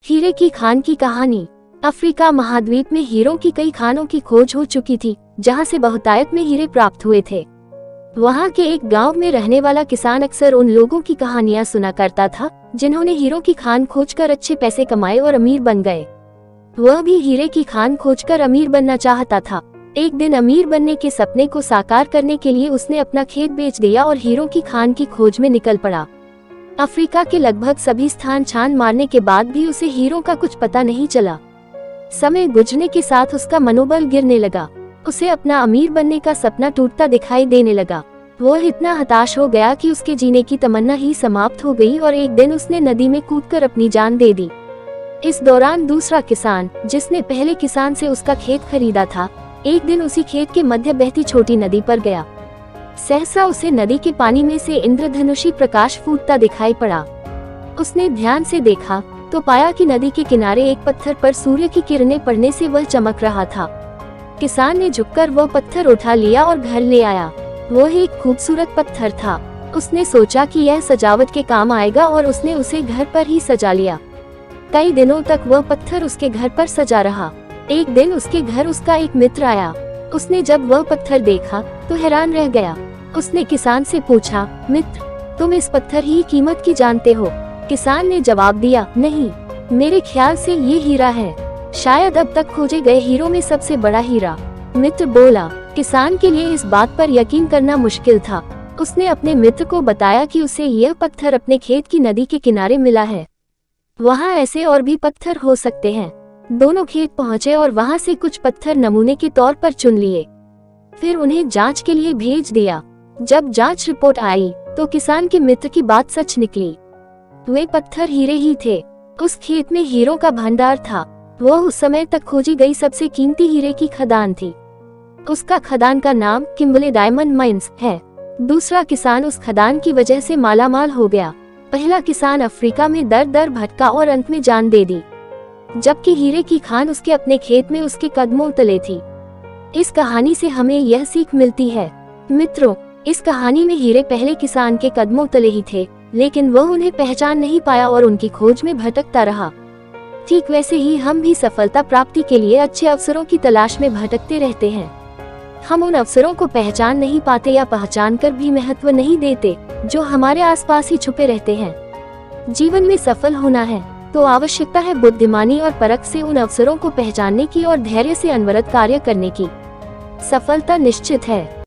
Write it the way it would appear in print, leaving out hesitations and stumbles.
हीरे की खान की कहानी। अफ्रीका महाद्वीप में हीरों की कई खानों की खोज हो चुकी थी, जहां से बहुतायत में हीरे प्राप्त हुए थे। वहां के एक गांव में रहने वाला किसान अक्सर उन लोगों की कहानियां सुना करता था जिन्होंने हीरों की खान खोजकर अच्छे पैसे कमाए और अमीर बन गए। वह भी हीरे की खान खोजकर अमीर बनना चाहता था। एक दिन अमीर बनने के सपने को साकार करने के लिए उसने अपना खेत बेच दिया और हीरों की खान की खोज में निकल पड़ा। अफ्रीका के लगभग सभी स्थान छान मारने के बाद भी उसे हीरों का कुछ पता नहीं चला। समय गुजरने के साथ उसका मनोबल गिरने लगा। उसे अपना अमीर बनने का सपना टूटता दिखाई देने लगा। वह इतना हताश हो गया कि उसके जीने की तमन्ना ही समाप्त हो गई और एक दिन उसने नदी में कूदकर अपनी जान दे दी। इस दौरान दूसरा किसान, जिसने पहले किसान से उसका खेत खरीदा था, एक दिन उसी खेत के मध्य बहती छोटी नदी पर गया। सहसा उसे नदी के पानी में से इंद्रधनुषी प्रकाश फूटता दिखाई पड़ा। उसने ध्यान से देखा तो पाया कि नदी के किनारे एक पत्थर पर सूर्य की किरणें पड़ने से वह चमक रहा था। किसान ने झुककर वह पत्थर उठा लिया और घर ले आया। वह एक खूबसूरत पत्थर था। उसने सोचा कि यह सजावट के काम आएगा और उसने उसे घर पर ही सजा लिया। कई दिनों तक वह पत्थर उसके घर पर सजा रहा। एक दिन उसके घर उसका एक मित्र आया। उसने जब वह पत्थर देखा तो हैरान रह गया। उसने किसान से पूछा, मित्र, तुम इस पत्थर की कीमत की जानते हो? किसान ने जवाब दिया, नहीं, मेरे ख्याल से ये हीरा है, शायद अब तक खोजे गए हीरों में सबसे बड़ा हीरा। मित्र बोला। किसान के लिए इस बात पर यकीन करना मुश्किल था। उसने अपने मित्र को बताया कि उसे यह पत्थर अपने खेत की नदी के किनारे मिला है। वहाँ ऐसे और भी पत्थर हो सकते हैं। दोनों खेत पहुँचे और वहाँ से कुछ पत्थर नमूने के तौर पर चुन लिए। फिर उन्हें जांच के लिए भेज दिया। जब जांच रिपोर्ट आई तो किसान के मित्र की बात सच निकली। वे पत्थर हीरे ही थे। उस खेत में हीरों का भंडार था। वह उस समय तक खोजी गई सबसे कीमती हीरे की खदान थी। उसका खदान का नाम किम्बले डायमंड माइंस है। दूसरा किसान उस खदान की वजह से मालामाल हो गया। पहला किसान अफ्रीका में दर दर भटका और अंत में जान दे दी, जबकि हीरे की खान उसके अपने खेत में उसके कदमों तले थी। इस कहानी से हमें यह सीख मिलती है, मित्रों, इस कहानी में हीरे पहले किसान के कदमों तले ही थे, लेकिन वह उन्हें पहचान नहीं पाया और उनकी खोज में भटकता रहा। ठीक वैसे ही हम भी सफलता प्राप्ति के लिए अच्छे अवसरों की तलाश में भटकते रहते हैं। हम उन अवसरों को पहचान नहीं पाते या पहचान कर भी महत्व नहीं देते जो हमारे आसपास ही छुपे रहते हैं। जीवन में सफल होना है तो आवश्यकता है बुद्धिमानी और परख से उन अवसरों को पहचानने की और धैर्य से अनवरत कार्य करने की। सफलता निश्चित है।